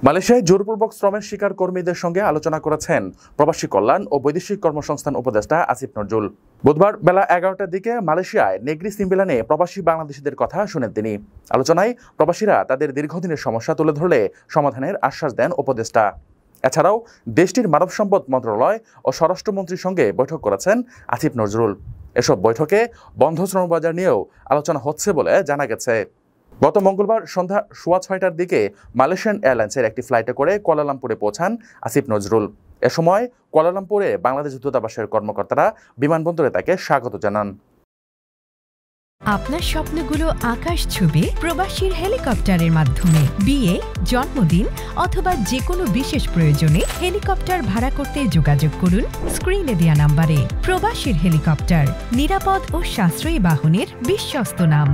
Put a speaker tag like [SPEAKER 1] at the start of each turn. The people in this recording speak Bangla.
[SPEAKER 1] মালয়েশিয়ায় জোরপূর্বক শ্রমের শিকার কর্মীদের সঙ্গে আলোচনা করেছেন প্রবাসী কল্যাণ ও বৈদেশিক কর্মসংস্থান উপদেষ্টা আসিফ নজরুল। বুধবার বেলা 11টার দিকে মালয়েশিয়ায় নেগ্রি সিম্বিলানে প্রবাসী বাংলাদেশিদের কথা শুনেন তিনি। আলোচনায় প্রবাসীরা তাদের দীর্ঘদিনের সমস্যা তুলে ধরলে সমাধানের আশ্বাস দেন উপদেষ্টা। এছাড়াও দেশটির মানব সম্পদ মন্ত্রণালয় ও স্বরাষ্ট্রমন্ত্রীর সঙ্গে বৈঠক করেছেন আসিফ নজরুল। এসব বৈঠকে বন্ধ শ্রমবাজার নিয়েও আলোচনা হচ্ছে বলে জানা গেছে। গত মঙ্গলবার সন্ধ্যা 6:15টার দিকে মালয়েশিয়ান এয়ারলাইন্সের একটি ফ্লাইটে করে কুয়ালালামপুরে পৌঁছান আসিফ নজরুল। এ সময় কুয়ালালামপুরে বাংলাদেশ দূতাবাসের কর্মকর্তারা বিমানবন্দরে তাকে স্বাগত জানান।
[SPEAKER 2] আপনার স্বপ্নগুলো আকাশ ছুবে প্রবাসীর হেলিকপ্টারের মাধ্যমে। বিয়ে, জন্মদিন অথবা যে কোনো বিশেষ প্রয়োজনে হেলিকপ্টার ভাড়া করতে যোগাযোগ করুন স্ক্রিনে দেয়া নাম্বারে। প্রবাসীর হেলিকপ্টার, নিরাপদ ও সাশ্রয়ী বাহনের বিশ্বস্ত নাম।